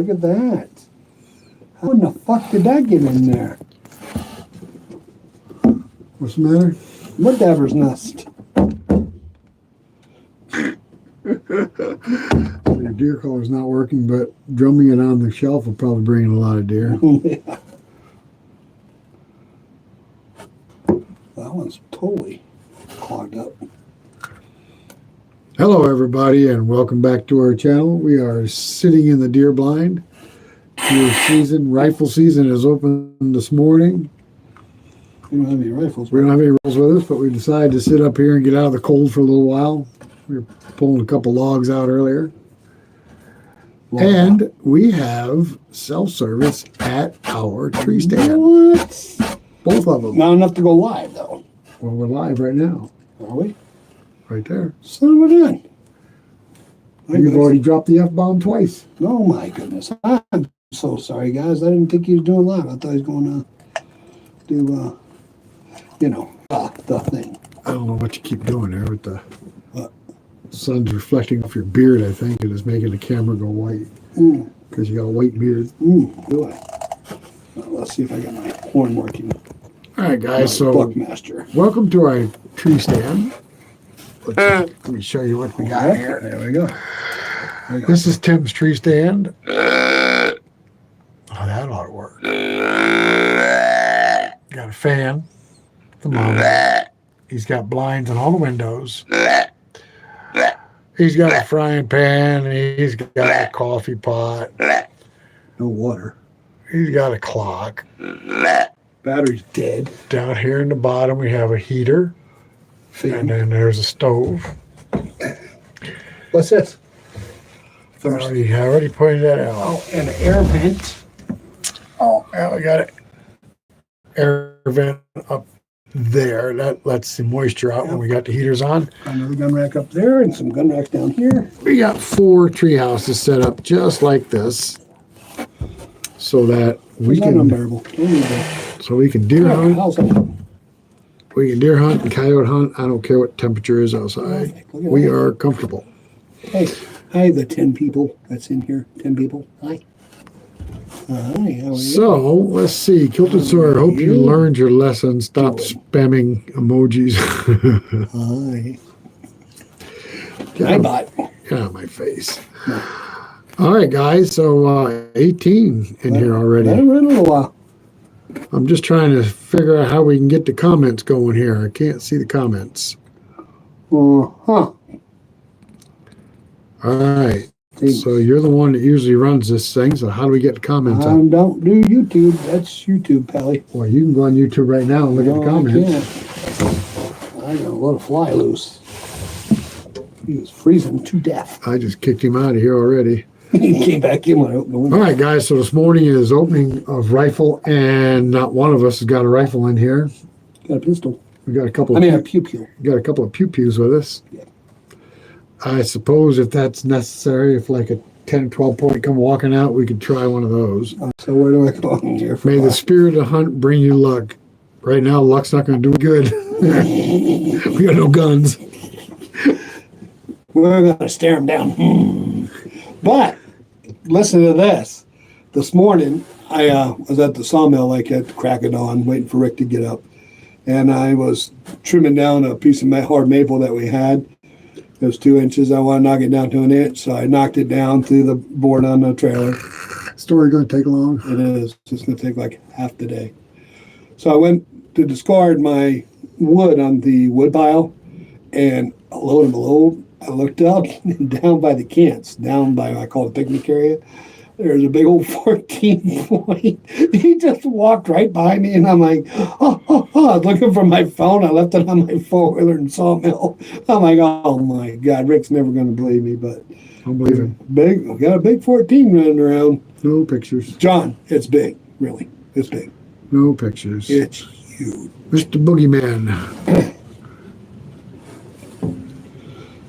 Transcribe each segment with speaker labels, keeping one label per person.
Speaker 1: look at that. How in the fuck did that get in there?
Speaker 2: What's the matter?
Speaker 1: Whatever's nest.
Speaker 2: Your deer collar's not working, but drumming it on the shelf will probably bring in a lot of deer.
Speaker 1: Yeah. That one's totally clogged up.
Speaker 2: Hello, everybody, and welcome back to our channel. We are sitting in the deer blind. Deer season, rifle season is open this morning.
Speaker 1: We don't have any rifles.
Speaker 2: We don't have any rifles with us, but we decided to sit up here and get out of the cold for a little while. We were pulling a couple logs out earlier.
Speaker 1: Wow.
Speaker 2: And we have self-service at our tree stand.
Speaker 1: What?
Speaker 2: Both of them.
Speaker 1: Not enough to go live, though.
Speaker 2: Well, we're live right now.
Speaker 1: Are we?
Speaker 2: Right there.
Speaker 1: Son of a gun.
Speaker 2: You've already dropped the F-bomb twice.
Speaker 1: Oh, my goodness. I'm so sorry, guys. I didn't think he was doing live. I thought he was going to do, the thing.
Speaker 2: I don't know what you keep doing there with the
Speaker 1: What?
Speaker 2: sun's reflecting off your beard, I think, and it's making the camera go white. Because you got a white beard.
Speaker 1: Do I? Well, let's see if I got my horn working.
Speaker 2: All right, guys. So,
Speaker 1: Buckmaster.
Speaker 2: welcome to our tree stand. Let me show you what we got here.
Speaker 1: There we go.
Speaker 2: This is Tim's tree stand. Oh, that ought to work. Got a fan. Come on. He's got blinds in all the windows. He's got a frying pan, and he's got a coffee pot.
Speaker 1: No water.
Speaker 2: He's got a clock.
Speaker 1: Battery's dead.
Speaker 2: Down here in the bottom, we have a heater. And then there's a stove.
Speaker 1: What's this?
Speaker 2: I already pointed that out.
Speaker 1: Oh, and an air vent.
Speaker 2: Oh, yeah, we got an air vent up there. That lets the moisture out when we got the heaters on.
Speaker 1: Another gun rack up there and some gun racks down here.
Speaker 2: We got 4 tree houses set up just like this, so that we can
Speaker 1: unbearable.
Speaker 2: so we can deer hunt.
Speaker 1: House.
Speaker 2: We can deer hunt and coyote hunt. I don't care what temperature is outside. We are comfortable.
Speaker 1: Hey, hi, the 10 people that's in here. 10 people. Hi. Hi, how are you?
Speaker 2: So, let's see. Kilted Sawyer, hope you learned your lesson. Stop spamming emojis.
Speaker 1: Hi.
Speaker 2: Hi,
Speaker 1: bot.
Speaker 2: Get out of my face. All right, guys. So, 18 in here already.
Speaker 1: I've been running a while.
Speaker 2: I'm just trying to figure out how we can get the comments going here. I can't see the comments.
Speaker 1: Huh.
Speaker 2: All right. So you're the one that usually runs this thing. So how do we get the comments
Speaker 1: I
Speaker 2: up?
Speaker 1: don't do YouTube. That's YouTube, Pally.
Speaker 2: Well, you can go on YouTube right now and look at the comments.
Speaker 1: I got a lot of fly loose. He was freezing to death.
Speaker 2: I just kicked him out of here already.
Speaker 1: He came back in when I opened the window.
Speaker 2: All right, guys. So this morning is opening of rifle, and not one of us has got a rifle in here.
Speaker 1: Got a pistol.
Speaker 2: We got a couple.
Speaker 1: a pew-pew.
Speaker 2: Got a couple of pew-pews with us.
Speaker 1: Yeah.
Speaker 2: I suppose if that's necessary, if like a 10 or 12 point come walking out, we could try one of those.
Speaker 1: So where do I go in here?
Speaker 2: May the spirit of hunt bring you luck. Right now, luck's not going to do good. We got no guns.
Speaker 1: We're going to stare him down. But listen to this. This morning, I was at the sawmill like at the crack of dawn, waiting for Rick to get up. And I was trimming down a piece of hard maple that we had. It was 2 inches. I want to knock it down to 1 inch. So I knocked it down through the board on the trailer.
Speaker 2: Story going to take long?
Speaker 1: It is. It's going to take like half the day. So I went to discard my wood on the wood pile. And lo and behold, I looked up and down by the cants, down by I call it the picnic area, there's a big old 14 point. He just walked right by me, and I'm like, looking for my phone. I left it on my four-wheeler in Sawmill. I'm like, oh my God, Rick's never going to believe me, but
Speaker 2: I'll believe him.
Speaker 1: We got a big 14 running around.
Speaker 2: No pictures.
Speaker 1: John, it's big, really. It's big.
Speaker 2: No pictures.
Speaker 1: It's huge.
Speaker 2: Mr. Boogeyman.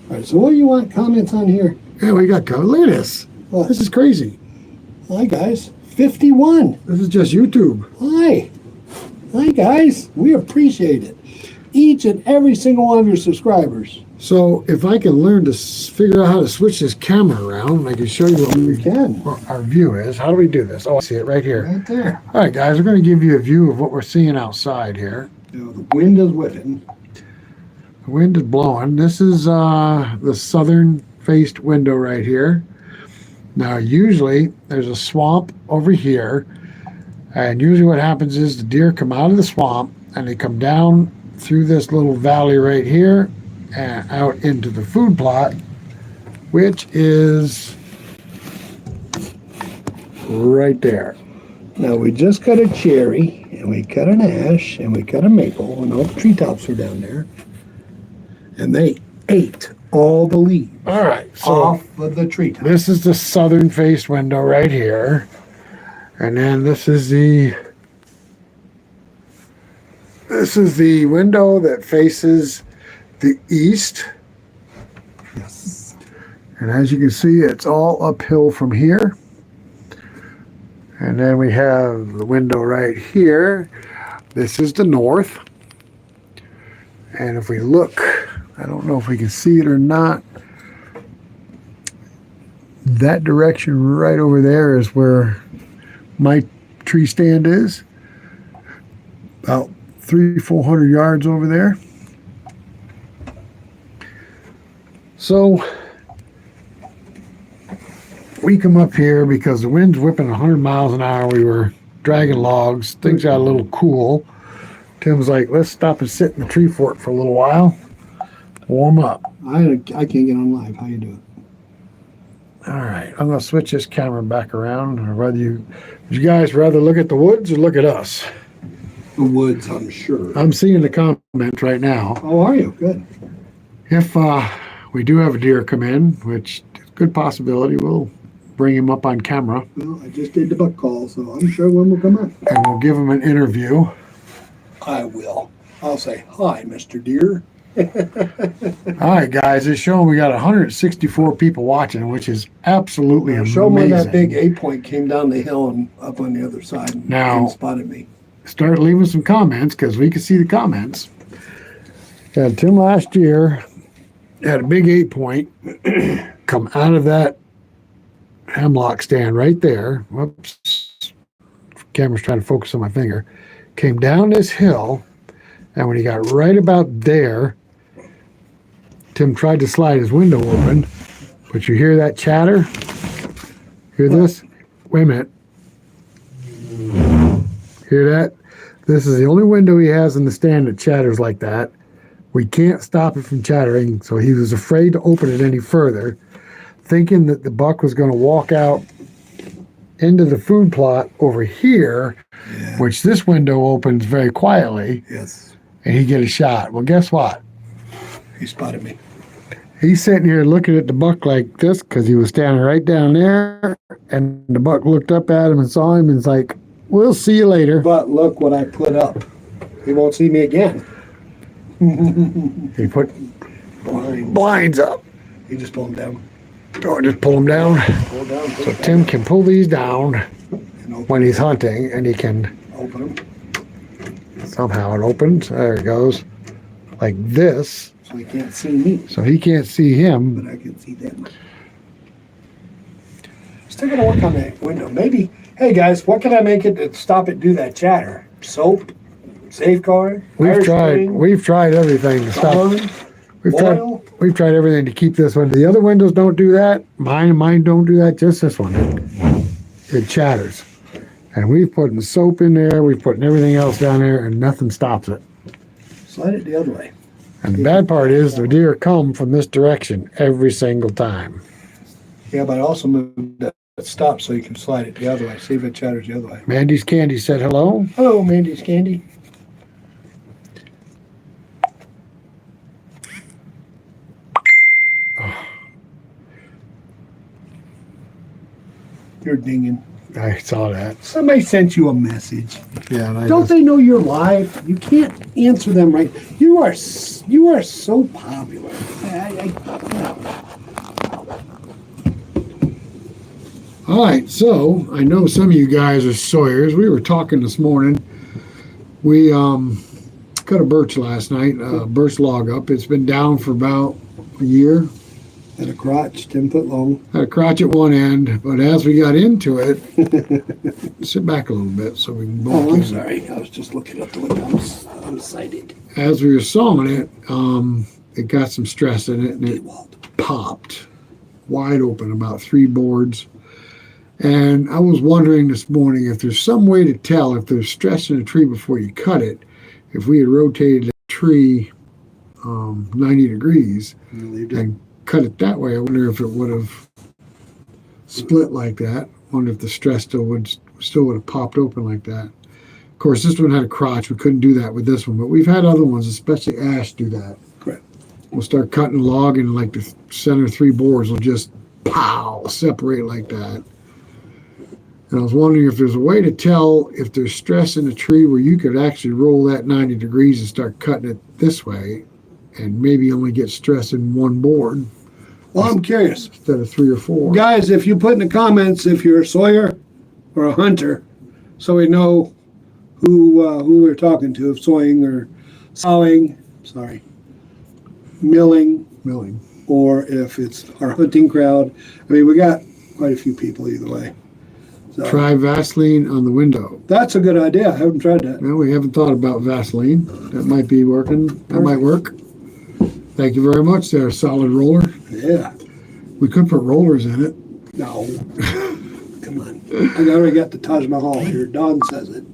Speaker 1: All right, so what do you want comments on here?
Speaker 2: Yeah, we got covered. Look at this.
Speaker 1: What?
Speaker 2: This is crazy.
Speaker 1: Hi, guys. 51.
Speaker 2: This is just YouTube.
Speaker 1: Hi. Hi, guys. We appreciate it. Each and every single one of your subscribers.
Speaker 2: So if I can learn to figure out how to switch this camera around, I can show you what our view is. How do we do this? Oh, I see it right here.
Speaker 1: Right there.
Speaker 2: All right, guys, we're going to give you a view of what we're seeing outside here.
Speaker 1: Now, the wind is whipping.
Speaker 2: The wind is blowing. This is the southern-faced window right here. Now, usually there's a swamp over here, and usually what happens is the deer come out of the swamp and they come down through this little valley right here and out into the food plot, which is right there.
Speaker 1: Now, we just cut a cherry, and we cut an ash, and we cut a maple, and all the treetops are down there. And they ate all the leaves
Speaker 2: All right, so
Speaker 1: off of the treetops.
Speaker 2: this is the southern faced window right here. And then this is the window that faces the east.
Speaker 1: Yes.
Speaker 2: And as you can see, it's all uphill from here. And then we have the window right here. This is the north. And if we look, I don't know if we can see it or not. That direction right over there is where my tree stand is. About 300-400 yards over there. So we come up here because the wind's whipping 100 miles an hour. We were dragging logs. Things got a little cool. Tim's like, let's stop and sit in the tree fort for a little while. Warm up.
Speaker 1: I can't get on live. How you doing?
Speaker 2: All right. I'm going to switch this camera back around. Or would you guys rather look at the woods or look at us?
Speaker 1: The woods, I'm sure.
Speaker 2: I'm seeing the comments right now.
Speaker 1: How are you? Good.
Speaker 2: If we do have a deer come in, which is a good possibility, we'll bring him up on camera.
Speaker 1: Well, I just did the buck call, so I'm sure one will come up.
Speaker 2: And we'll give him an interview.
Speaker 1: I will. I'll say, hi, Mr. Deer.
Speaker 2: All right, guys, it's showing we got 164 people watching, which is absolutely amazing.
Speaker 1: Show me that big 8-point came down the hill and up on the other side and
Speaker 2: Now-
Speaker 1: spotted me.
Speaker 2: Start leaving some comments because we can see the comments. And Tim last year had a big 8-point come out of that hemlock stand right there. Whoops. Camera's trying to focus on my finger. Came down this hill, and when he got right about there, Tim tried to slide his window open. But you hear that chatter? Hear this? Wait a minute. Hear that? This is the only window he has in the stand that chatters like that. We can't stop it from chattering, so he was afraid to open it any further, thinking that the buck was going to walk out into the food plot over here, which this window opens very quietly,
Speaker 1: Yes.
Speaker 2: and he'd get a shot. Well, guess what?
Speaker 1: He spotted me.
Speaker 2: He's sitting here looking at the buck like this because he was standing right down there, and the buck looked up at him and saw him and was like, we'll see you later.
Speaker 1: But look what I put up. He won't see me again.
Speaker 2: He put
Speaker 1: Blind.
Speaker 2: blinds up.
Speaker 1: He just pulled him down.
Speaker 2: Oh, just pull them down.
Speaker 1: Pull down. Pull
Speaker 2: So
Speaker 1: down,
Speaker 2: Tim can pull these down
Speaker 1: and open,
Speaker 2: when he's hunting, and he can
Speaker 1: open him
Speaker 2: somehow it opens. There it goes, like this.
Speaker 1: so he can't see me,
Speaker 2: So he can't see him.
Speaker 1: but I can see them. Still gonna work on that window. Maybe, hey guys, what can I make it to stop it do that chatter? Soap? Safeguard?
Speaker 2: We've
Speaker 1: Firestring,
Speaker 2: tried everything to stop.
Speaker 1: Dawn, oil?
Speaker 2: We've tried everything to keep this one. The other windows don't do that. Mine don't do that. Just this one. It chatters. And we've put soap in there. We've put everything else down there, and nothing stops it.
Speaker 1: Slide it the other way.
Speaker 2: And the bad part is the deer come from this direction every single time.
Speaker 1: Yeah, but I also moved that stop so you can slide it the other way. See if it chatters the other way.
Speaker 2: Mandy's Candy said hello.
Speaker 1: Hello, Mandy's Candy. You're dinging.
Speaker 2: I saw that.
Speaker 1: Somebody sent you a message.
Speaker 2: Yeah, and I
Speaker 1: Don't
Speaker 2: just,
Speaker 1: they know you're live? You can't answer them right. You are so popular.
Speaker 2: All right, so I know some of you guys are sawyers. We were talking this morning. We cut a birch last night, birch log up. It's been down for about a year.
Speaker 1: Had a crotch 10 foot long.
Speaker 2: Had a crotch at one end, but as we got into it, sit back a little bit so we can both
Speaker 1: Oh, I'm
Speaker 2: get it.
Speaker 1: sorry. I was just looking up the window. I'm sighted.
Speaker 2: As we were sawing it, it got some stress in it and it
Speaker 1: Walt.
Speaker 2: popped wide open, about 3 boards. And I was wondering this morning if there's some way to tell if there's stress in a tree before you cut it. If we had rotated the tree 90 degrees and cut it that way, I wonder if it would have split like that. I wonder if the stress still would have popped open like that. Of course, this one had a crotch. We couldn't do that with this one, but we've had other ones, especially ash, do that.
Speaker 1: Correct.
Speaker 2: We'll start cutting a log and like the center 3 boards will just pow, separate like that. And I was wondering if there's a way to tell if there's stress in a tree where you could actually roll that 90 degrees and start cutting it this way and maybe only get stress in 1 board.
Speaker 1: Well, I'm curious.
Speaker 2: Instead of 3 or 4.
Speaker 1: Guys, if you put in the comments if you're a sawyer or a hunter, so we know who we're talking to, if sawing or sawing, milling, or if it's our hunting crowd. I mean, we got quite a few people either way. So,
Speaker 2: try Vaseline on the window.
Speaker 1: that's a good idea. I haven't tried that.
Speaker 2: No, we haven't thought about Vaseline. That might be working. That might work. Thank you very much there, solid roller.
Speaker 1: Yeah.
Speaker 2: We could put rollers in it.
Speaker 1: No. Come on. I already got the Taj Mahal here. Don says it.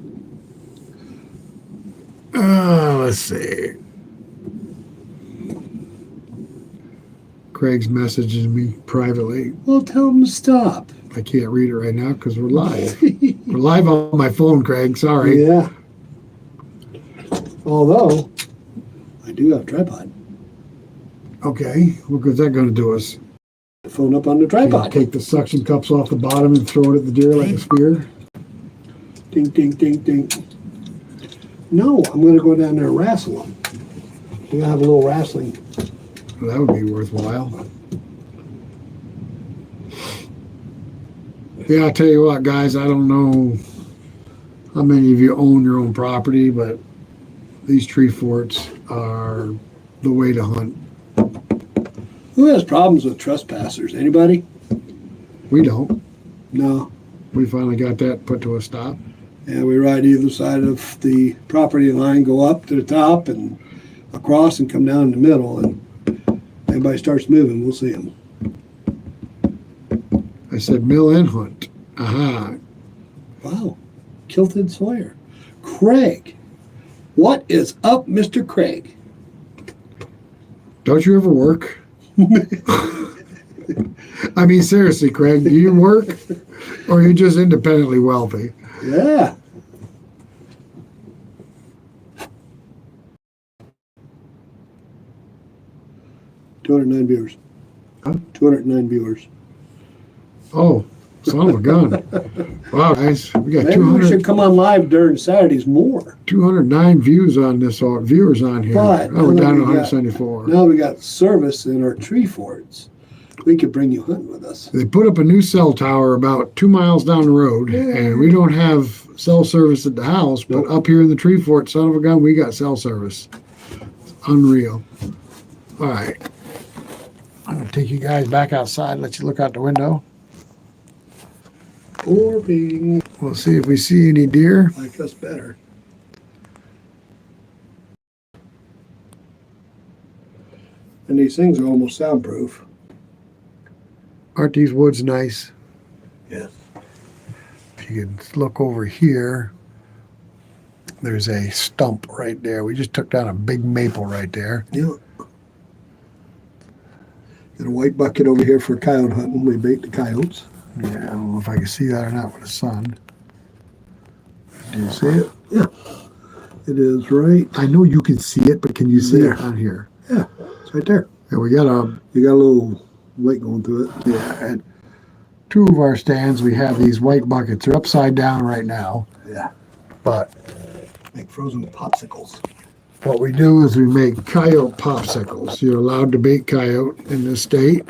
Speaker 2: Let's see. Craig's messaging me privately.
Speaker 1: Well, tell him to stop.
Speaker 2: I can't read it right now because we're live. We're live on my phone, Craig. Sorry.
Speaker 1: Yeah. Although, I do have a tripod.
Speaker 2: Okay. What good's that going to do us?
Speaker 1: The phone up on the tripod.
Speaker 2: Take the suction cups off the bottom and throw it at the deer like a spear?
Speaker 1: Ding, ding, ding, ding. No, I'm going to go down there and wrestle them. We're going to have a little wrestling.
Speaker 2: Well, that would be worthwhile. Yeah, I'll tell you what, guys, I don't know how many of you own your own property, but these tree forts are the way to hunt.
Speaker 1: Who has problems with trespassers? Anybody?
Speaker 2: We don't.
Speaker 1: No.
Speaker 2: We finally got that put to a stop.
Speaker 1: Yeah, we ride either side of the property line, go up to the top and across and come down in the middle, and anybody starts moving, we'll see them.
Speaker 2: I said mill and hunt. Aha.
Speaker 1: Wow. Kilted Sawyer. Craig. What is up, Mr. Craig?
Speaker 2: Don't you ever work? I mean, seriously, Craig, do you work? Or are you just independently wealthy?
Speaker 1: Yeah. $209 viewers.
Speaker 2: Huh?
Speaker 1: 209 viewers.
Speaker 2: Oh, son of a gun. Wow, guys. We got
Speaker 1: Maybe we should come on live during Saturdays more.
Speaker 2: 209 views on this, viewers on here.
Speaker 1: But
Speaker 2: Oh, we're down to
Speaker 1: we got-
Speaker 2: 174.
Speaker 1: Now we got service in our tree forts. We could bring you hunting with us.
Speaker 2: They put up a new cell tower about 2 miles down the road, and we don't have cell service at the house, but
Speaker 1: Nope.
Speaker 2: up here in the tree fort, son of a gun, we got cell service. It's unreal. All right. I'm going to take you guys back outside, let you look out the window.
Speaker 1: Or being
Speaker 2: We'll see if we see any deer.
Speaker 1: like us better. And these things are almost soundproof.
Speaker 2: Aren't these woods nice?
Speaker 1: Yes.
Speaker 2: If you can look over here, there's a stump right there. We just took down a big maple right there.
Speaker 1: Yeah. Got a white bucket over here for coyote hunting. We bait the coyotes.
Speaker 2: Yeah, I don't know if I can see that or not with the sun. Do you see it?
Speaker 1: Yeah. It is right.
Speaker 2: I know you can see it, but can you see
Speaker 1: There.
Speaker 2: it on here?
Speaker 1: Yeah. It's right there.
Speaker 2: Yeah, we got a
Speaker 1: You got a little light going through it.
Speaker 2: yeah. At 2 of our stands, we have these white buckets. They're upside down right now,
Speaker 1: Yeah.
Speaker 2: but
Speaker 1: Make frozen popsicles.
Speaker 2: what we do is we make coyote popsicles. You're allowed to bake coyote in this state.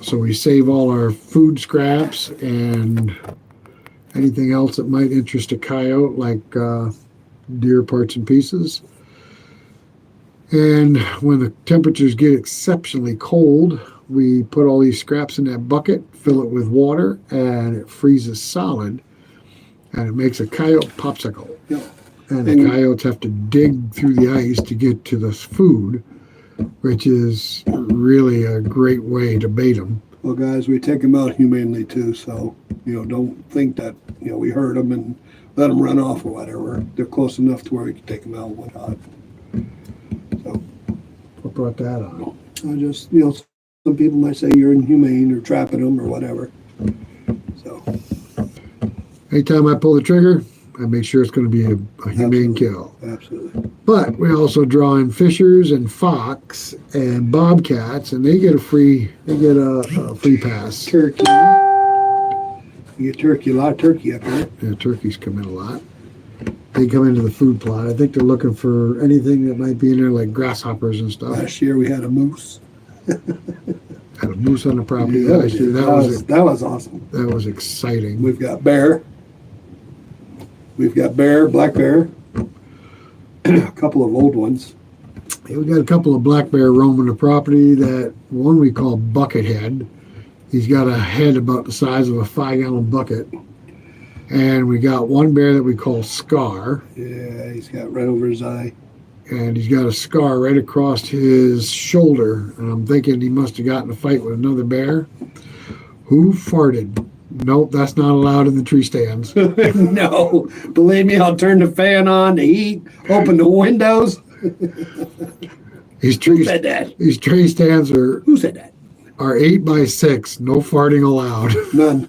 Speaker 2: So we save all our food scraps and anything else that might interest a coyote, like deer parts and pieces. And when the temperatures get exceptionally cold, we put all these scraps in that bucket, fill it with water, and it freezes solid, and it makes a coyote popsicle.
Speaker 1: Yeah.
Speaker 2: And the coyotes have to dig through the ice to get to the food, which is really a great way to bait them.
Speaker 1: Well, guys, we take them out humanely too, so don't think that we hurt them and let them run off or whatever. They're close enough to where we can take them out and whatnot. So,
Speaker 2: What brought that on?
Speaker 1: I just some people might say you're inhumane or trapping them or whatever. So,
Speaker 2: Anytime I pull the trigger, I make sure it's going to be a humane kill.
Speaker 1: Absolutely.
Speaker 2: But we also draw in fishers and fox and bobcats, and they get a free pass.
Speaker 1: Turkey. You get turkey, a lot of turkey up here.
Speaker 2: Yeah, turkeys come in a lot. They come into the food plot. I think they're looking for anything that might be in there, like grasshoppers and stuff.
Speaker 1: Last year we had a moose.
Speaker 2: Had a moose on the property
Speaker 1: Yeah,
Speaker 2: last year.
Speaker 1: that was awesome.
Speaker 2: That was exciting.
Speaker 1: We've got bear. We've got bear, black bear. A couple of old ones.
Speaker 2: Yeah, we got a couple of black bear roaming the property. That one we call Buckethead. He's got a head about the size of a 5-gallon bucket. And we got one bear that we call Scar.
Speaker 1: Yeah, he's got right over his eye.
Speaker 2: And he's got a scar right across his shoulder. And I'm thinking he must have gotten a fight with another bear. Who farted? Nope, that's not allowed in the tree stands.
Speaker 1: No, believe me, I'll turn the fan on, the heat, open the windows.
Speaker 2: Who
Speaker 1: said that?
Speaker 2: These tree stands
Speaker 1: Who said that?
Speaker 2: are 8 by 6. No farting allowed.
Speaker 1: None.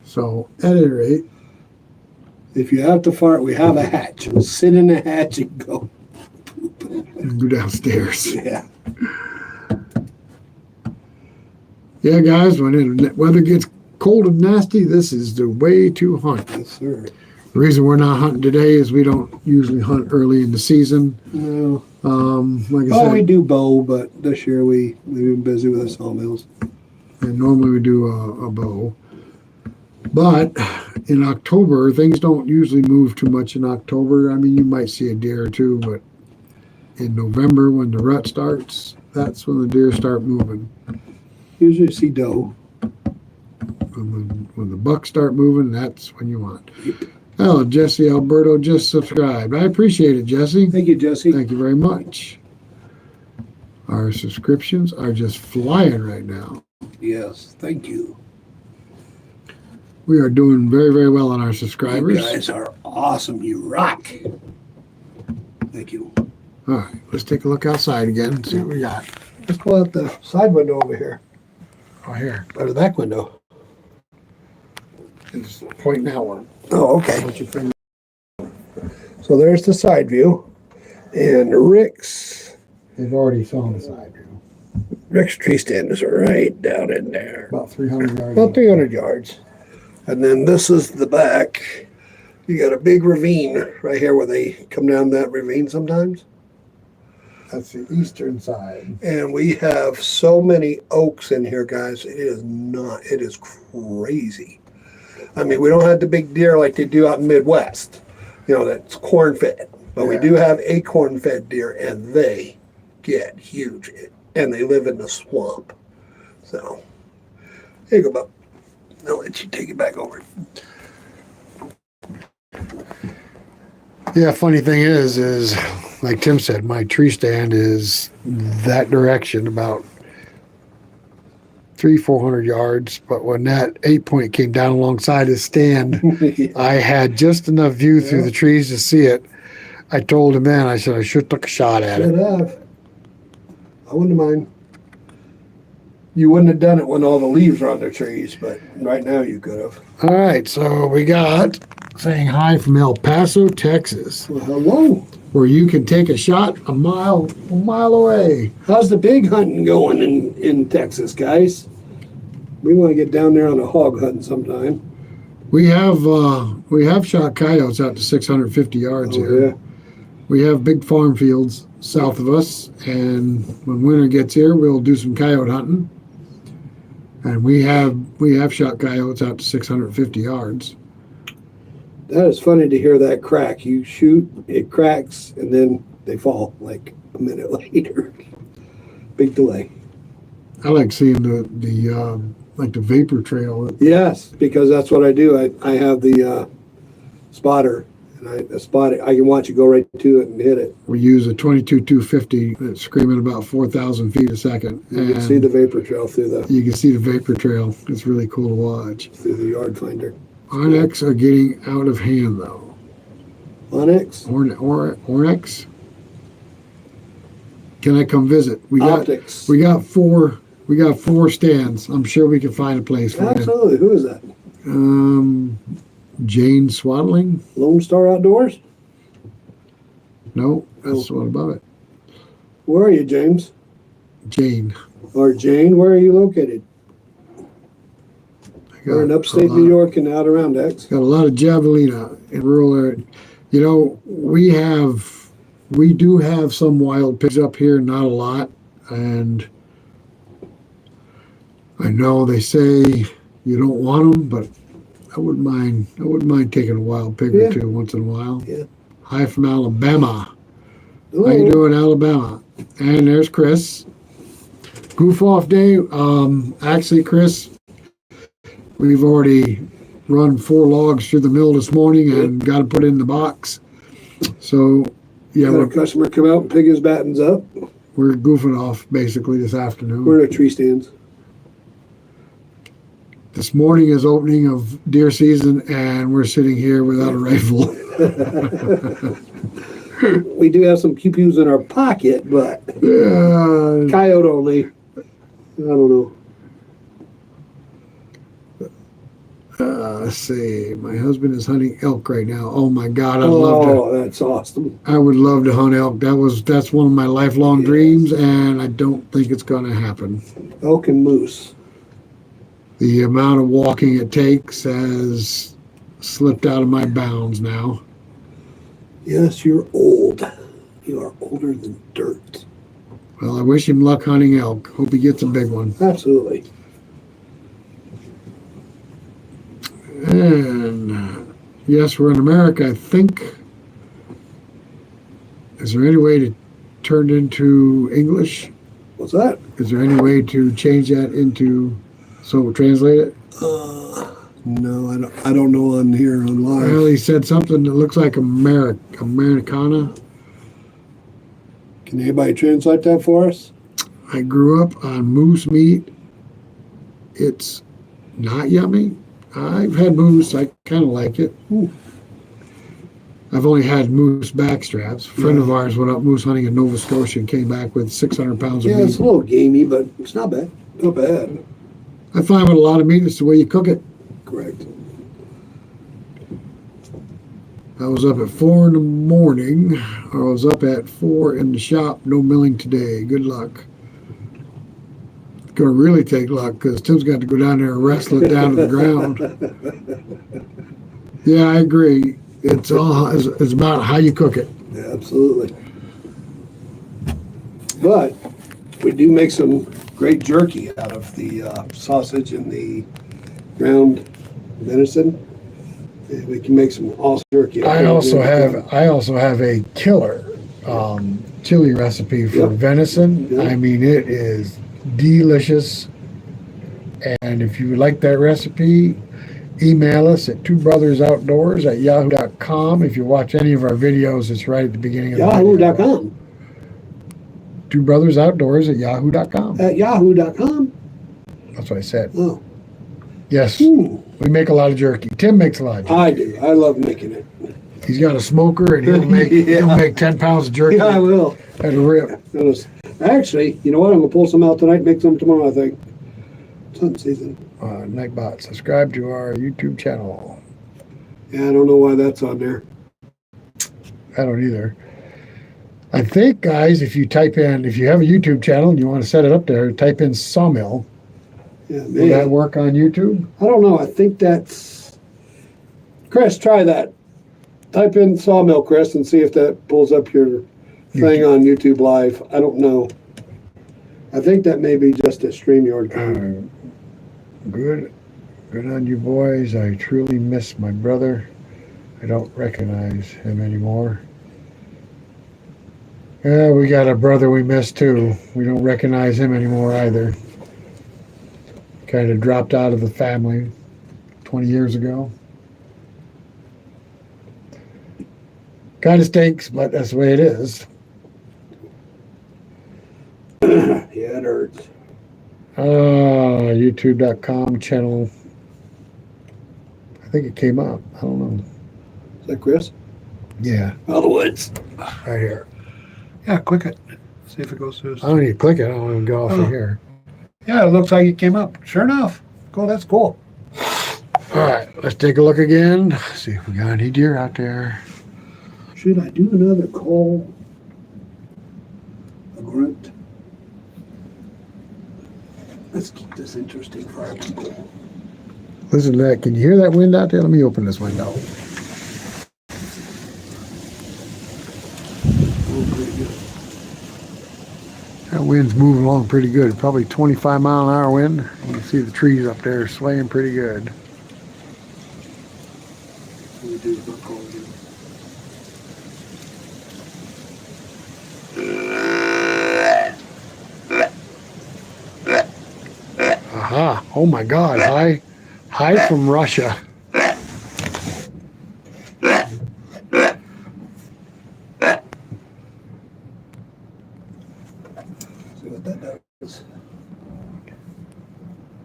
Speaker 2: So at any rate,
Speaker 1: If you have to fart, we have a hatch. We'll sit in the hatch and go.
Speaker 2: and go downstairs.
Speaker 1: Yeah.
Speaker 2: Yeah, guys, when the weather gets cold and nasty, this is the way to hunt.
Speaker 1: Yes, sir.
Speaker 2: The reason we're not hunting today is we don't usually hunt early in the season.
Speaker 1: No.
Speaker 2: Like I
Speaker 1: Oh,
Speaker 2: said,
Speaker 1: we do bow, but this year we've been busy with the sawmills.
Speaker 2: and normally we do a bow. But in October, things don't usually move too much in October. I mean, you might see a deer or two, but in November, when the rut starts, that's when the deer start moving.
Speaker 1: Usually see doe.
Speaker 2: When the bucks start moving, that's when you want. Oh, Jesse Alberto just subscribed. I appreciate it, Jesse.
Speaker 1: Thank you, Jesse.
Speaker 2: Thank you very much. Our subscriptions are just flying right now.
Speaker 1: Yes, thank you.
Speaker 2: We are doing very, very well on our
Speaker 1: You
Speaker 2: subscribers.
Speaker 1: guys are awesome. You rock. Thank you.
Speaker 2: All right, let's take a look outside again and see what we got.
Speaker 1: Let's go out the side window over here.
Speaker 2: Oh, here.
Speaker 1: Out the back window.
Speaker 2: It's pointing that one.
Speaker 1: Oh, okay.
Speaker 2: Put your finger.
Speaker 1: So there's the side view. And Rick's
Speaker 2: They've already found the side view.
Speaker 1: tree stand is right down in there.
Speaker 2: About 300 yards.
Speaker 1: About 300 yards. And then this is the back. You got a big ravine right here where they come down that ravine sometimes.
Speaker 2: That's the eastern side.
Speaker 1: And we have so many oaks in here, guys. It is crazy. I mean, we don't have the big deer like they do out in Midwest. That's corn fed. But we do have acorn fed deer, and they get huge. And they live in the swamp. So, here you go, Bob. I'll let you take it back over.
Speaker 2: Yeah, funny thing is like Tim said, my tree stand is that direction, about 300-400 yards. But when that 8-point came down alongside his stand, I had just enough view through the trees to see it. I told him then, I said, I should have took a shot at it.
Speaker 1: I wouldn't mind. You wouldn't have done it when all the leaves are on the trees, but right now you could have.
Speaker 2: All right, so we got saying hi from El Paso, Texas,
Speaker 1: Well, hello.
Speaker 2: where you can take a shot a mile away.
Speaker 1: How's the big hunting going in Texas, guys? We want to get down there on a hog hunting sometime.
Speaker 2: We have shot coyotes out to 650 yards here.
Speaker 1: Yeah.
Speaker 2: We have big farm fields south of us, and when winter gets here, we'll do some coyote hunting. And we have shot coyotes out to 650 yards.
Speaker 1: That is funny to hear that crack. You shoot, it cracks, and then they fall like a minute later. Big delay.
Speaker 2: I like seeing the vapor trail.
Speaker 1: Yes, because that's what I do. I have the spotter, and I spot it. I can watch it go right to it and hit it.
Speaker 2: We use a 22-250 that's screaming about 4,000 feet a second.
Speaker 1: You can see the vapor trail through
Speaker 2: the vapor trail. It's really cool to watch.
Speaker 1: through the yard finder.
Speaker 2: Onyx are getting out of hand though.
Speaker 1: Onyx?
Speaker 2: Onyx? Can I come visit?
Speaker 1: Optics.
Speaker 2: We got four stands. I'm sure we can find a place for
Speaker 1: Absolutely. Who is that?
Speaker 2: you. Jane Swaddling?
Speaker 1: Lone Star Outdoors?
Speaker 2: No, that's the one above it.
Speaker 1: Where are you, James?
Speaker 2: Jane.
Speaker 1: Or Jane, where are you located? We're in upstate New York and Outer Roundex.
Speaker 2: Got a lot of javelina in rural area. You know, we do have some wild pigs up here, not a lot. And I know they say you don't want them, but I wouldn't mind taking a wild pig or two once in a while.
Speaker 1: Yeah.
Speaker 2: Hi from Alabama.
Speaker 1: Ooh.
Speaker 2: How you doing, Alabama? And there's Chris. Goof off day. Actually, Chris, we've already run 4 logs through the mill this morning and got to put it in the box. So, yeah,
Speaker 1: Had a customer come out and pick his battens up.
Speaker 2: we're goofing off basically this afternoon.
Speaker 1: We're in a tree stands.
Speaker 2: This morning is opening of deer season, and we're sitting here without a rifle.
Speaker 1: We do have some pew-pews in our pocket, but coyote only. I don't know.
Speaker 2: Let's see. My husband is hunting elk right now. Oh my God, I'd love to.
Speaker 1: Oh, that's awesome.
Speaker 2: I would love to hunt elk. That's one of my lifelong dreams, and I don't think it's going to happen.
Speaker 1: Elk and moose.
Speaker 2: The amount of walking it takes has slipped out of my bounds now.
Speaker 1: Yes, you're old. You are older than dirt.
Speaker 2: Well, I wish him luck hunting elk. Hope he gets a big one.
Speaker 1: Absolutely.
Speaker 2: And yes, we're in America, I think. Is there any way to turn it into English?
Speaker 1: What's that?
Speaker 2: Is there any way to change that into, so translate it?
Speaker 1: No, I don't know on here on live.
Speaker 2: Well, he said something that looks like Americana.
Speaker 1: Can anybody translate that for us?
Speaker 2: I grew up on moose meat. It's not yummy. I've had moose. I kind of like it.
Speaker 1: Ooh.
Speaker 2: I've only had moose backstraps. A friend of ours went up moose hunting in Nova Scotia and came back with 600 pounds of
Speaker 1: Yeah,
Speaker 2: meat.
Speaker 1: it's a little gamey, but it's not bad. Not bad.
Speaker 2: I find with a lot of meat, it's the way you cook it.
Speaker 1: Correct.
Speaker 2: I was up at 4 in the morning. I was up at 4 in the shop. No milling today. Good luck. It's going to really take luck because Tim's got to go down there and wrestle it down to the ground. Yeah, I agree. It's about how you cook it.
Speaker 1: Yeah, absolutely. But we do make some great jerky out of the sausage and the ground venison. And we can make some awesome jerky.
Speaker 2: I also have a killer chili recipe for venison.
Speaker 1: Yep.
Speaker 2: I mean, it is delicious. And if you would like that recipe, email us at twobrothers.outdoors@yahoo.com. If you watch any of our videos, it's right at the beginning of the video.
Speaker 1: Yahoo.com.
Speaker 2: twobrothers.outdoors@yahoo.com.
Speaker 1: At yahoo.com.
Speaker 2: That's what I said.
Speaker 1: Oh.
Speaker 2: Yes,
Speaker 1: Ooh,
Speaker 2: we make a lot of jerky. Tim makes a lot of jerky.
Speaker 1: I do. I love making it.
Speaker 2: He's got a smoker, and he'll make 10 pounds of jerky
Speaker 1: Yeah, I will.
Speaker 2: at a rip.
Speaker 1: Actually, you know what? I'm going to pull some out tonight, make some tomorrow, I think. It's hunting season.
Speaker 2: Nightbot, subscribe to our YouTube channel.
Speaker 1: Yeah, I don't know why that's on there.
Speaker 2: I don't either. I think, guys, if you have a YouTube channel and you want to set it up there, type in sawmill.
Speaker 1: Yeah, man.
Speaker 2: Will that work on YouTube?
Speaker 1: I don't know. I think that's... Chris, try that. Type in sawmill, Chris, and see if that pulls up your thing on YouTube Live. I don't know. I think that may be just a StreamYard thing.
Speaker 2: Good on you boys. I truly miss my brother. I don't recognize him anymore. Yeah, we got a brother we miss too. We don't recognize him anymore either. Kind of dropped out of the family 20 years ago. Kind of stinks, but that's the way it is.
Speaker 1: Yeah, it hurts.
Speaker 2: YouTube.com channel. I think it came up. I don't know.
Speaker 1: Is that Chris?
Speaker 2: Yeah,
Speaker 1: Out of the woods.
Speaker 2: right here.
Speaker 1: Yeah, click it. See if it goes through.
Speaker 2: I don't need to click it. I don't want to go off of here.
Speaker 1: Yeah, it looks like it came up. Sure enough. Cool, that's cool.
Speaker 2: All right, let's take a look again. See if we got any deer out there.
Speaker 1: Should I do another call? A grunt? Let's keep this interesting for our people.
Speaker 2: Listen to that. Can you hear that wind out there? Let me open this window.
Speaker 1: Oh, pretty good.
Speaker 2: That wind's moving along pretty good. Probably 25-mile-an-hour wind. You can see the trees up there swaying pretty good.
Speaker 1: What we do is not call again.
Speaker 2: Aha. Oh my God. Hi from Russia.
Speaker 1: See what that does.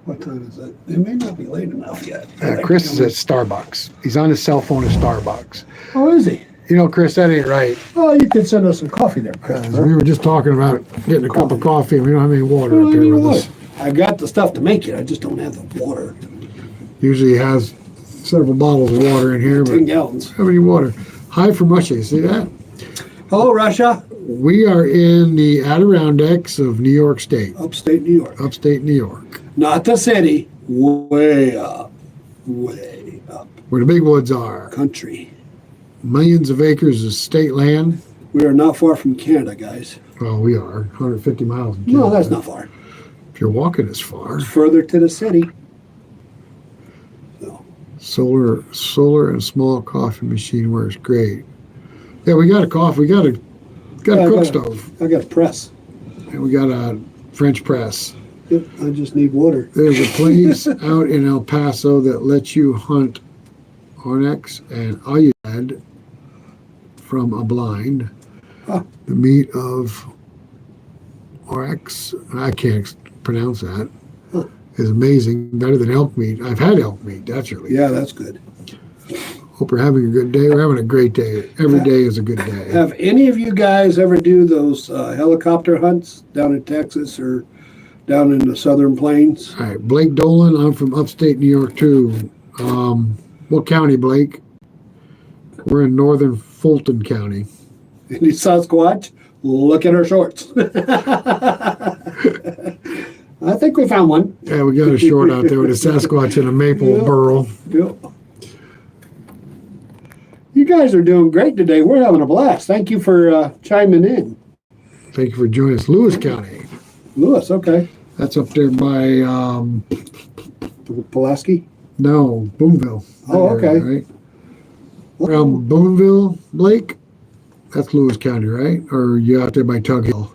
Speaker 1: What time is it? It may not be late enough yet.
Speaker 2: Chris is at Starbucks. He's on his cell phone at Starbucks.
Speaker 1: Oh, is he?
Speaker 2: You know, Chris, that ain't right.
Speaker 1: Oh, you could send us some coffee there, Chris.
Speaker 2: We were just talking about getting a cup of coffee, and we don't have any water
Speaker 1: Well,
Speaker 2: up
Speaker 1: I
Speaker 2: here
Speaker 1: mean,
Speaker 2: with
Speaker 1: look,
Speaker 2: us.
Speaker 1: I got the stuff to make it. I just don't have the water.
Speaker 2: Usually has several bottles of water in here, but
Speaker 1: 10 gallons.
Speaker 2: don't have any water. Hi from Russia. You see that?
Speaker 1: Hello, Russia.
Speaker 2: We are in the Adirondacks of New York State,
Speaker 1: Upstate New York.
Speaker 2: upstate New York,
Speaker 1: Not the city. Way up. Way up.
Speaker 2: where the big woods are.
Speaker 1: Country.
Speaker 2: Millions of acres of state land.
Speaker 1: We are not far from Canada, guys.
Speaker 2: Well, we are 150 miles. from
Speaker 1: No,
Speaker 2: Canada.
Speaker 1: that's not far.
Speaker 2: If you're walking as far.
Speaker 1: It's further to the city. No.
Speaker 2: Solar and small coffee machine works great. Yeah, we got a coffee. We got a cook stove,
Speaker 1: I got a press.
Speaker 2: and we got a French press.
Speaker 1: Yep, I just need water.
Speaker 2: There's a place out in El Paso that lets you hunt Onyx and Ayad from a blind.
Speaker 1: Huh.
Speaker 2: The meat of Oryx, I can't pronounce that,
Speaker 1: Huh.
Speaker 2: is amazing. Better than elk meat. I've had elk meat. That's really
Speaker 1: Yeah, that's good.
Speaker 2: Hope you're having a good day. We're having a great day. Every day is a good day.
Speaker 1: Have any of you guys ever do those helicopter hunts down in Texas or down in the southern plains?
Speaker 2: All right, Blake Dolan. I'm from upstate New York too. What county, Blake? We're in northern Fulton County.
Speaker 1: Any Sasquatch? Look at our shorts. I think we found one.
Speaker 2: Yeah, we got a short out there with a Sasquatch and a maple
Speaker 1: Yeah.
Speaker 2: burl.
Speaker 1: Yep. You guys are doing great today. We're having a blast. Thank you for chiming in.
Speaker 2: Thank you for joining us. Lewis County.
Speaker 1: Lewis, okay.
Speaker 2: That's up there by,
Speaker 1: Pulaski?
Speaker 2: no, Boonville.
Speaker 1: Oh,
Speaker 2: That area,
Speaker 1: okay.
Speaker 2: Right? Around Boonville, Blake? That's Lewis County, right? Or you out there by Tug Hill?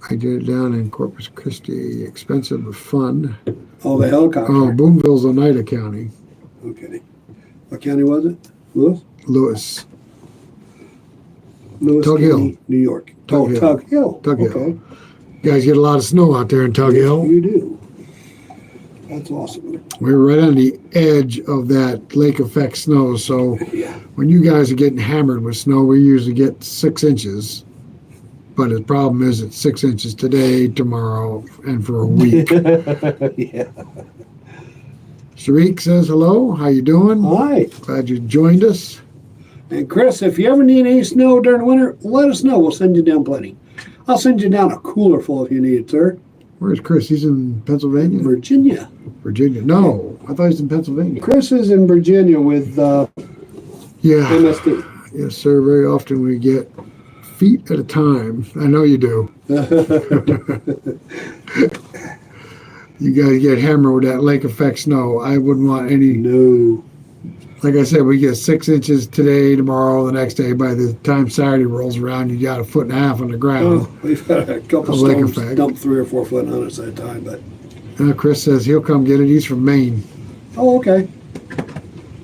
Speaker 2: I did it down in Corpus Christi. Expensive but fun.
Speaker 1: Oh, the helicopter.
Speaker 2: Oh, Boonville's Oneida County.
Speaker 1: Okay. What county was it? Lewis?
Speaker 2: Lewis.
Speaker 1: Lewis
Speaker 2: Tug
Speaker 1: County,
Speaker 2: Hill.
Speaker 1: New York.
Speaker 2: Tug Hill.
Speaker 1: Tug Hill.
Speaker 2: Tug Hill.
Speaker 1: Okay.
Speaker 2: You guys get a lot of snow out there in Tug Hill.
Speaker 1: You do. That's awesome.
Speaker 2: We're right on the edge of that lake effect snow. So
Speaker 1: Yeah.
Speaker 2: when you guys are getting hammered with snow, we usually get 6 inches. But the problem is it's 6 inches today, tomorrow, and for a week.
Speaker 1: Yeah.
Speaker 2: Sharik says hello. How you doing?
Speaker 1: Hi.
Speaker 2: Glad you joined us.
Speaker 1: And Chris, if you ever need any snow during winter, let us know. We'll send you down plenty. I'll send you down a cooler full if you need it, sir.
Speaker 2: Where's Chris? He's in Pennsylvania?
Speaker 1: Virginia.
Speaker 2: Virginia. No, I thought he was in Pennsylvania.
Speaker 1: Chris is in Virginia with
Speaker 2: Yeah.
Speaker 1: MSD.
Speaker 2: Yes, sir. Very often we get feet at a time. I know you do. You guys get hammered with that lake effect snow. I wouldn't want any.
Speaker 1: No.
Speaker 2: Like I said, we get 6 inches today, tomorrow, the next day. By the time Saturday rolls around, you got 1.5 feet on the ground.
Speaker 1: Oh, we've had a couple
Speaker 2: Lake
Speaker 1: storms
Speaker 2: effect.
Speaker 1: dump 3 or 4 foot on us at a time, but.
Speaker 2: Chris says he'll come get it. He's from Maine.
Speaker 1: Oh, okay.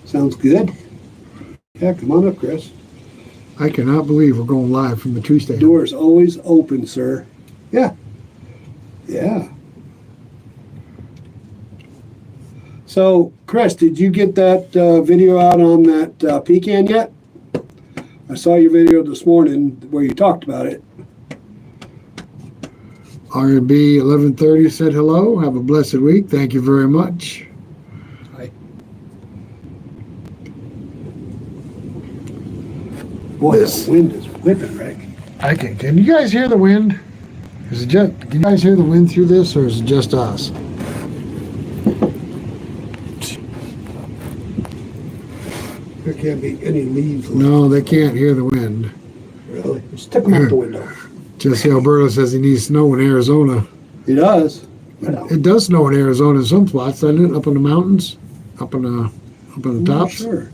Speaker 1: Sounds good. Yeah, come on up, Chris.
Speaker 2: I cannot believe we're going live from the tree stand.
Speaker 1: Door's always open, sir. Yeah. Yeah. So, Chris, did you get that video out on that pecan yet? I saw your video this morning where you talked about it.
Speaker 2: R&B 1130 said hello. Have a blessed week. Thank you very much.
Speaker 1: Hi. Boy, the wind is whipping, Rick.
Speaker 2: Can you guys hear the wind? Can you guys hear the wind through this, or is it just us?
Speaker 1: There can't be any leaves.
Speaker 2: No, they can't hear the wind.
Speaker 1: Really? Stick them out the window.
Speaker 2: Jesse Alberto says he needs snow in Arizona.
Speaker 1: He does.
Speaker 2: It does snow in Arizona in some spots, doesn't it? Up in the mountains, up on the tops.
Speaker 1: Sure.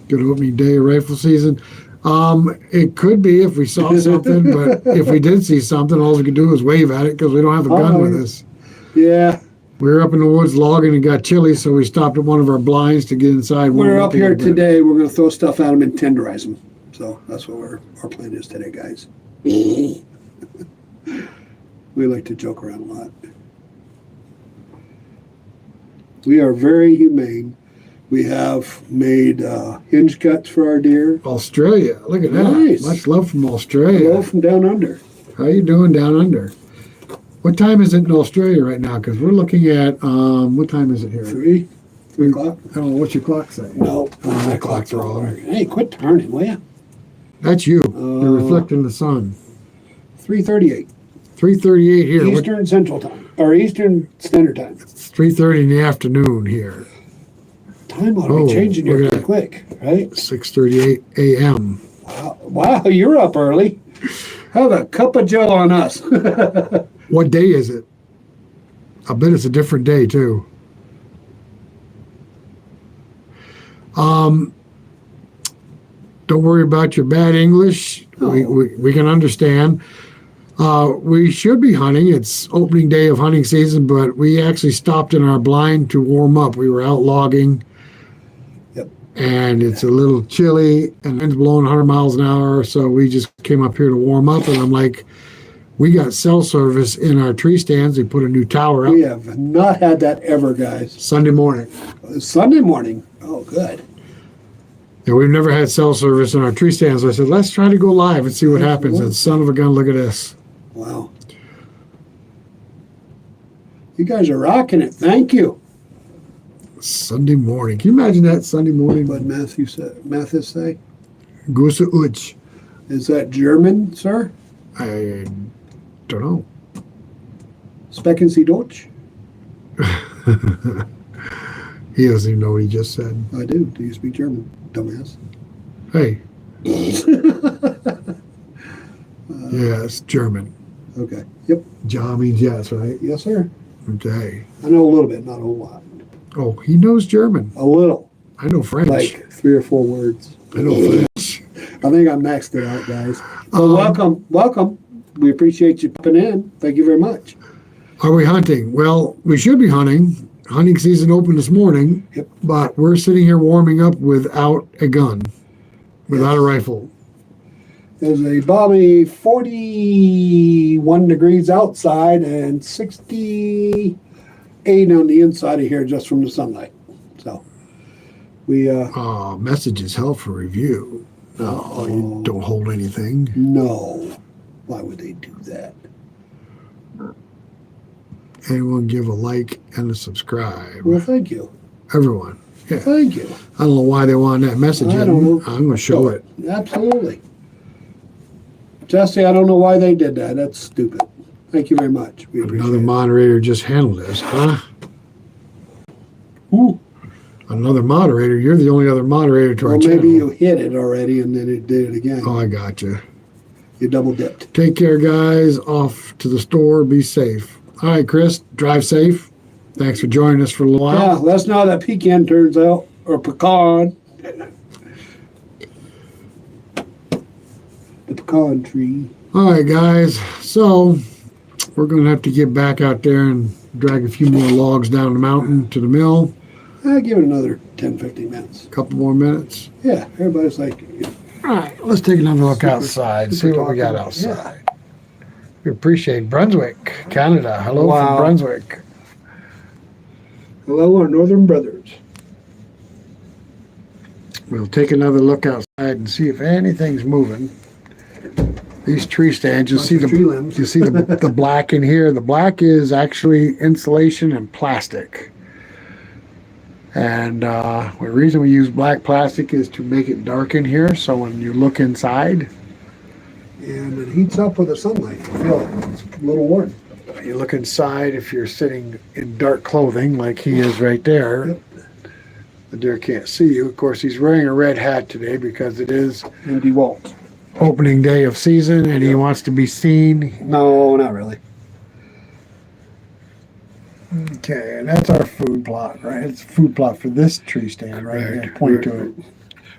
Speaker 2: Good opening day of rifle season. It could be if we saw something, but if we did see something, all we could do is wave at it because we don't have a gun with us.
Speaker 1: Yeah.
Speaker 2: We were up in the woods logging and got chilly, so we stopped at one of our blinds to get inside.
Speaker 1: We're up here today. We're going to throw stuff at them and tenderize them. So that's what our plan is today, guys. We like to joke around a lot. We are very humane. We have made hinge cuts for our deer.
Speaker 2: Australia, look at that.
Speaker 1: Nice.
Speaker 2: Much love from Australia.
Speaker 1: Hello from down under.
Speaker 2: How you doing down under? What time is it in Australia right now? Because we're looking at, what time is it here?
Speaker 1: 3 o'clock?
Speaker 2: I don't know, what's your clock say?
Speaker 1: No,
Speaker 2: my clock's wrong.
Speaker 1: Hey, quit turning, will ya?
Speaker 2: That's you. You're reflecting the sun.
Speaker 1: 3:38.
Speaker 2: 3:38 here.
Speaker 1: Eastern Central Time, or Eastern Standard Time.
Speaker 2: It's 3:30 in the afternoon here.
Speaker 1: Time ought to be changing here pretty quick, right?
Speaker 2: 6:38 a.m.
Speaker 1: Wow, you're up early. Have a cup of joe on us.
Speaker 2: What day is it? I bet it's a different day too. Don't worry about your bad English.
Speaker 1: Oh.
Speaker 2: We can understand. We should be hunting. It's opening day of hunting season, but we actually stopped in our blind to warm up. We were out logging.
Speaker 1: Yep.
Speaker 2: And it's a little chilly and the wind's blowing 100 miles an hour. So we just came up here to warm up. And I'm like, we got cell service in our tree stands. They put a new tower up.
Speaker 1: We have not had that ever, guys.
Speaker 2: Sunday morning.
Speaker 1: Sunday morning. Oh, good.
Speaker 2: And we've never had cell service in our tree stands. So I said, let's try to go live and see what happens. And son of a gun, look at this.
Speaker 1: Wow. You guys are rocking it. Thank you.
Speaker 2: Sunday morning. Can you imagine that Sunday morning?
Speaker 1: What Mathis say?
Speaker 2: Goose Utsch.
Speaker 1: Is that German, sir?
Speaker 2: I don't know.
Speaker 1: Sprechen Sie Deutsch?
Speaker 2: He doesn't even know what he just said.
Speaker 1: I do. Do you speak German, dumbass?
Speaker 2: Hey. Yes, German.
Speaker 1: Okay. Yep.
Speaker 2: Ja means yes, right?
Speaker 1: Yes, sir.
Speaker 2: Okay.
Speaker 1: I know a little bit, not a whole lot.
Speaker 2: Oh, he knows German.
Speaker 1: A little.
Speaker 2: I know French.
Speaker 1: Like 3 or 4 words.
Speaker 2: I know French.
Speaker 1: I think I maxed it out, guys. So welcome. We appreciate you popping in. Thank you very much.
Speaker 2: Are we hunting? Well, we should be hunting. Hunting season opened this morning,
Speaker 1: Yep.
Speaker 2: but we're sitting here warming up without a gun, without a rifle.
Speaker 1: There's a balmy 41 degrees outside and 68 on the inside of here just from the sunlight. So we
Speaker 2: Messages held for review. No, you don't hold anything.
Speaker 1: no. Why would they do that?
Speaker 2: Anyone give a like and a subscribe.
Speaker 1: Well, thank you.
Speaker 2: Everyone. Yeah.
Speaker 1: Thank you.
Speaker 2: I don't know why they want that message
Speaker 1: I
Speaker 2: in.
Speaker 1: don't know.
Speaker 2: I'm going to show it.
Speaker 1: Absolutely. Jesse, I don't know why they did that. That's stupid. Thank you very much. We appreciate
Speaker 2: Another
Speaker 1: it.
Speaker 2: moderator just handled this, huh?
Speaker 1: Ooh.
Speaker 2: Another moderator? You're the only other moderator to our
Speaker 1: Well,
Speaker 2: channel.
Speaker 1: maybe you hit it already and then it did it again.
Speaker 2: Oh, I got you.
Speaker 1: You double dipped.
Speaker 2: Take care, guys. Off to the store. Be safe. All right, Chris, drive safe. Thanks for joining us for a little
Speaker 1: Yeah,
Speaker 2: while.
Speaker 1: let us know how that pecan turns out, or pecan. The pecan tree.
Speaker 2: All right, guys. So we're going to have to get back out there and drag a few more logs down the mountain to the mill.
Speaker 1: I'll give it another 10, 15 minutes.
Speaker 2: A couple more minutes.
Speaker 1: Yeah, everybody's like,
Speaker 2: All right, let's take another look
Speaker 1: Super-
Speaker 2: outside, see
Speaker 1: super
Speaker 2: what we got
Speaker 1: talking.
Speaker 2: outside. We appreciate Brunswick, Canada. Hello from
Speaker 1: Wow.
Speaker 2: Brunswick.
Speaker 1: hello, our northern brothers.
Speaker 2: We'll take another look outside and see if anything's moving. These tree stands, you'll
Speaker 1: Bunch
Speaker 2: see
Speaker 1: of
Speaker 2: the
Speaker 1: tree limbs.
Speaker 2: you see the black in here. The black is actually insulation and plastic. And the reason we use black plastic is to make it dark in here, so when you look inside,
Speaker 1: And it heats up with the sunlight. I feel it. It's a little warm.
Speaker 2: you look inside, if you're sitting in dark clothing like he is right there,
Speaker 1: Yep.
Speaker 2: the deer can't see you. Of course, he's wearing a red hat today because it is
Speaker 1: And DeWalt.
Speaker 2: opening day of season and he wants to be seen.
Speaker 1: No, not really.
Speaker 2: Okay, and that's our food plot, right? It's a food plot for this tree stand, right?
Speaker 1: Right.
Speaker 2: Yeah, point to it.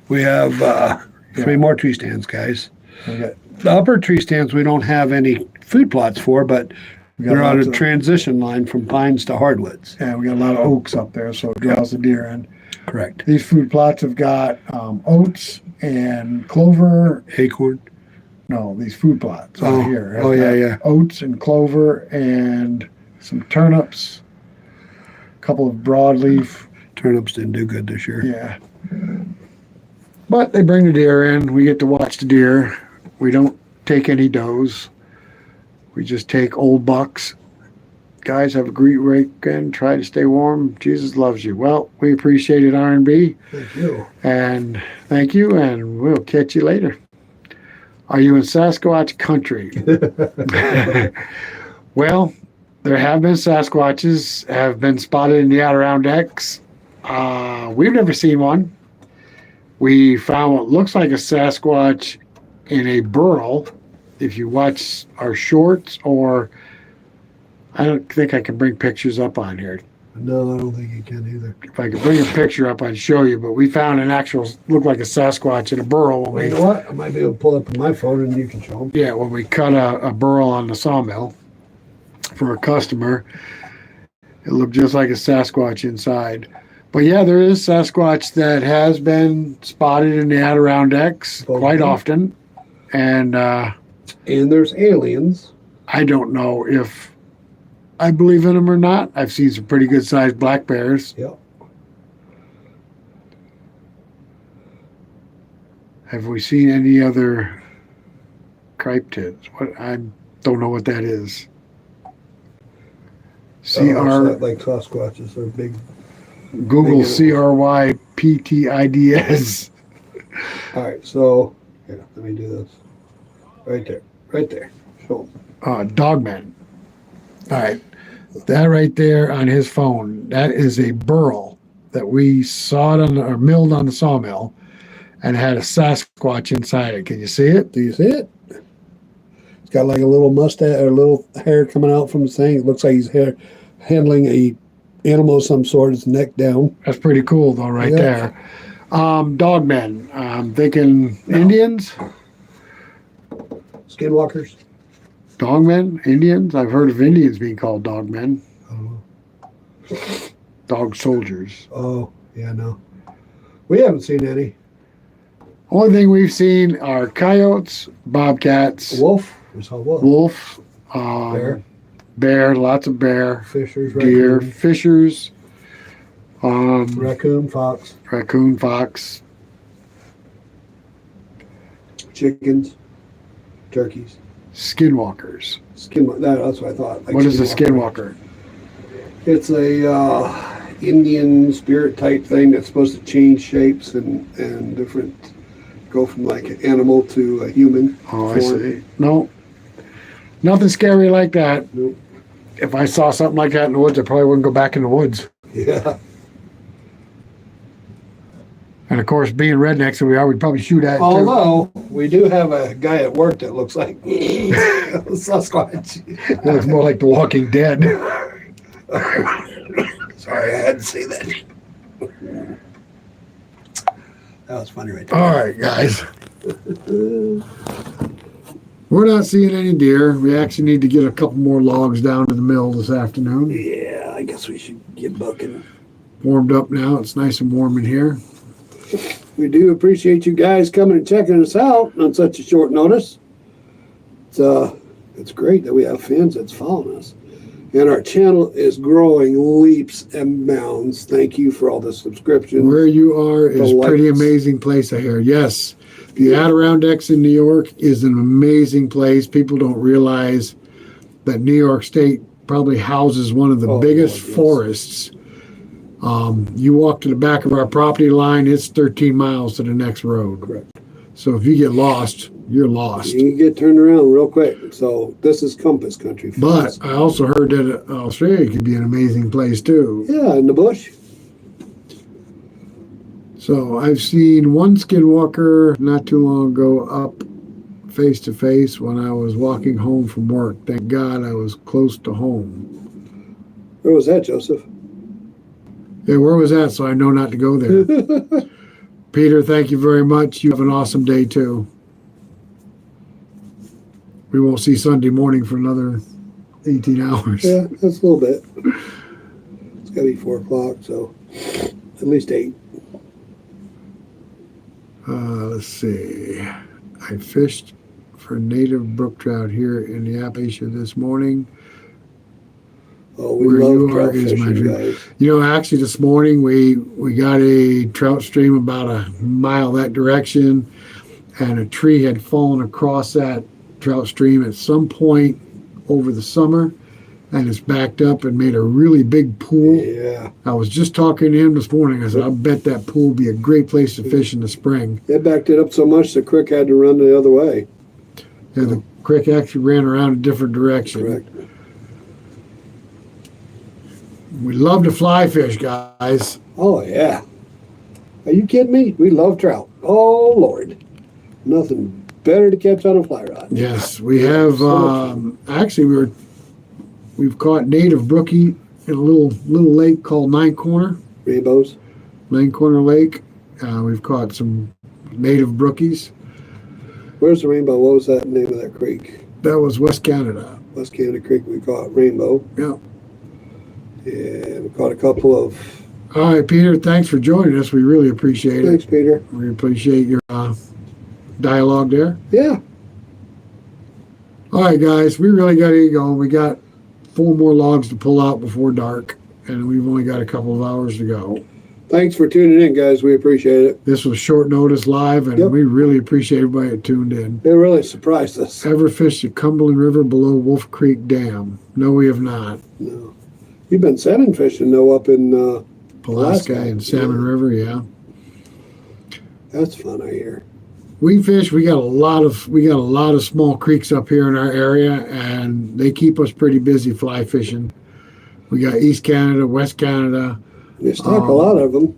Speaker 1: We have 3 more tree stands, guys.
Speaker 2: We got,
Speaker 1: The upper tree stands we don't have any food plots for, but
Speaker 2: we got
Speaker 1: they're on
Speaker 2: lots
Speaker 1: a
Speaker 2: of-
Speaker 1: transition line from pines to hardwoods.
Speaker 2: yeah, we got a lot of oaks up there, so it draws the deer in.
Speaker 1: Correct.
Speaker 2: These food plots have got oats and clover.
Speaker 1: Acorn.
Speaker 2: No, these food plots
Speaker 1: Oh,
Speaker 2: over here.
Speaker 1: oh,
Speaker 2: Have
Speaker 1: yeah,
Speaker 2: got
Speaker 1: yeah.
Speaker 2: Oats and clover and some turnips, a couple of broadleaf.
Speaker 1: Turnips didn't do good this year.
Speaker 2: Yeah. But they bring the deer in. We get to watch the deer. We don't take any does. We just take old bucks. Guys, have a great weekend. Try to stay warm. Jesus loves you. Well, we appreciate it, R&B.
Speaker 1: Thank you.
Speaker 2: And thank you, and we'll catch you later. Are you in Sasquatch country? Well, there have been Sasquatches have been spotted in the Adirondacks. We've never seen one. We found what looks like a Sasquatch in a burl. If you watch our shorts, or I don't think I can bring pictures up on here.
Speaker 1: No, I don't think you can either.
Speaker 2: If I could bring a picture up, I'd show you. But we found an actual, looked like a Sasquatch in a burl when
Speaker 1: Well, you
Speaker 2: we,
Speaker 1: know what? I might be able to pull up on my phone and you can show them.
Speaker 2: yeah, when we cut a burl on the sawmill for a customer. It looked just like a Sasquatch inside. But yeah, there is Sasquatch that has been spotted in the Adirondacks quite often. And
Speaker 1: And there's aliens.
Speaker 2: I don't know if I believe in them or not. I've seen some pretty good sized black bears.
Speaker 1: Yep.
Speaker 2: Have we seen any other cryptids? What, I don't know what that is.
Speaker 1: Like Sasquatches. They're big.
Speaker 2: Google
Speaker 1: big
Speaker 2: CRYPTIDS.
Speaker 1: All right. So, here, let me do this. Right there. Right there. Show them.
Speaker 2: Dogman. All right. That right there on his phone, that is a burl that we sawed on or milled on the sawmill and had a Sasquatch inside it. Can you see it?
Speaker 1: Do you see it? It's got like a little mustache or a little hair coming out from the thing. It looks like he's handling a animal of some sort. His neck down.
Speaker 2: That's pretty cool though, right
Speaker 1: Yeah.
Speaker 2: there. Dogmen. I'm thinking Indians.
Speaker 1: Skinwalkers.
Speaker 2: Dogmen, Indians. I've heard of Indians being called dogmen.
Speaker 1: Oh.
Speaker 2: Dog soldiers.
Speaker 1: Oh, yeah, no. We haven't seen any.
Speaker 2: Only thing we've seen are coyotes, bobcats,
Speaker 1: Wolf. We saw wolf.
Speaker 2: wolf,
Speaker 1: Bear.
Speaker 2: lots of bear,
Speaker 1: Fishers.
Speaker 2: deer,
Speaker 1: Raccoon.
Speaker 2: fishers,
Speaker 1: Raccoon. Fox.
Speaker 2: raccoon, fox,
Speaker 1: Chickens. Turkeys.
Speaker 2: skinwalkers.
Speaker 1: That's what I thought. Like
Speaker 2: What is a skinwalker?
Speaker 1: It's a Indian spirit type thing that's supposed to change shapes and different, go from like an animal to a human.
Speaker 2: Oh, I
Speaker 1: form.
Speaker 2: see. No, nothing scary like that.
Speaker 1: Nope.
Speaker 2: If I saw something like that in the woods, I probably wouldn't go back in the woods.
Speaker 1: Yeah.
Speaker 2: And of course, being rednecks that we are, we'd probably shoot at it too.
Speaker 1: Although we do have a guy at work that looks like Sasquatch.
Speaker 2: It looks more like The Walking Dead.
Speaker 1: Sorry, I had to say that. That was funny right there.
Speaker 2: All right, guys. We're not seeing any deer. We actually need to get a couple more logs down to the mill this afternoon.
Speaker 1: Yeah, I guess we should get bucking.
Speaker 2: Warmed up now. It's nice and warm in here.
Speaker 1: We do appreciate you guys coming and checking us out on such a short notice. It's great that we have fans that's following us. And our channel is growing leaps and bounds. Thank you for all the subscriptions.
Speaker 2: Where you are is a pretty amazing place, I hear. Yes, the Adirondacks in New York is an amazing place. People don't realize that New York State probably houses one of the biggest forests. You walk to the back of our property line, it's 13 miles to the next road.
Speaker 1: Correct.
Speaker 2: So if you get lost, you're lost.
Speaker 1: You can get turned around real quick. So this is compass country.
Speaker 2: But I also heard that Australia could be an amazing place too.
Speaker 1: Yeah, in the bush.
Speaker 2: So I've seen one skinwalker not too long ago up face to face when I was walking home from work. Thank God I was close to home.
Speaker 1: Where was that, Joseph?
Speaker 2: Yeah, where was that? So I know not to go there. Peter, thank you very much. You have an awesome day too. We won't see Sunday morning for another 18 hours.
Speaker 1: Yeah, that's a little bit. It's got to be 4 o'clock, so at least 8.
Speaker 2: Let's see. I fished for native brook trout here in the Appalachia this morning.
Speaker 1: Oh, we love trout
Speaker 2: is my
Speaker 1: fishing,
Speaker 2: dream.
Speaker 1: guys.
Speaker 2: You know, actually this morning we got a trout stream about a mile that direction, and a tree had fallen across that trout stream at some point over the summer, and it's backed up and made a really big pool.
Speaker 1: Yeah.
Speaker 2: I was just talking to him this morning. I said, I bet that pool would be a great place to fish in the spring.
Speaker 1: They backed it up so much the creek had to run the other way.
Speaker 2: Yeah, the creek actually ran around a different direction.
Speaker 1: Correct.
Speaker 2: We love to fly fish, guys.
Speaker 1: Oh, yeah. Are you kidding me? We love trout. Oh, Lord. Nothing better to catch on a fly rod.
Speaker 2: Yes, we have. Actually, we've caught native brookie in a little lake called Nine Corner.
Speaker 1: Rainbows.
Speaker 2: Nine Corner Lake. We've caught some native brookies.
Speaker 1: Where's the rainbow? What was that name of that creek?
Speaker 2: That was West Canada.
Speaker 1: West Canada Creek. We caught rainbow.
Speaker 2: Yeah.
Speaker 1: And we caught a couple of.
Speaker 2: All right, Peter. Thanks for joining us. We really appreciate it.
Speaker 1: Thanks, Peter.
Speaker 2: We appreciate your dialogue there.
Speaker 1: Yeah.
Speaker 2: All right, guys. We really got to get going. We got 4 more logs to pull out before dark, and we've only got a couple of hours to go.
Speaker 1: Thanks for tuning in, guys. We appreciate it.
Speaker 2: This was short notice live, and we really appreciate everybody that tuned in.
Speaker 1: It really surprised us.
Speaker 2: Ever fished the Cumberland River below Wolf Creek Dam? No, we have not.
Speaker 1: No. You've been salmon fishing, though, up in
Speaker 2: Alaska and Salmon River, yeah.
Speaker 1: That's fun, I hear.
Speaker 2: We fish. We got a lot of small creeks up here in our area, and they keep us pretty busy fly fishing. We got East Canada, West Canada.
Speaker 1: They stock a lot of them.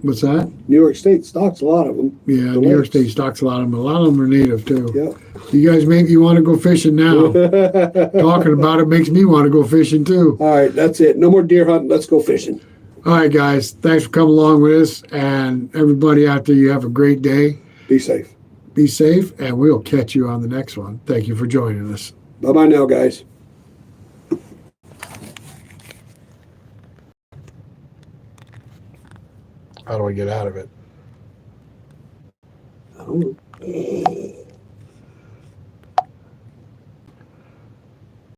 Speaker 2: What's that?
Speaker 1: New York State stocks a lot of them.
Speaker 2: Yeah, New York State stocks a lot of them. A lot of them are native too.
Speaker 1: Yeah.
Speaker 2: You guys make me want to go fishing now. Talking about it makes me want to go fishing too.
Speaker 1: All right, that's it. No more deer hunting. Let's go fishing.
Speaker 2: All right, guys. Thanks for coming along with us, and everybody out there, you have a great day.
Speaker 1: Be safe.
Speaker 2: Be safe, and we'll catch you on the next one. Thank you for joining us.
Speaker 1: Bye-bye now, guys.
Speaker 2: How do I get out of it?
Speaker 1: Oh.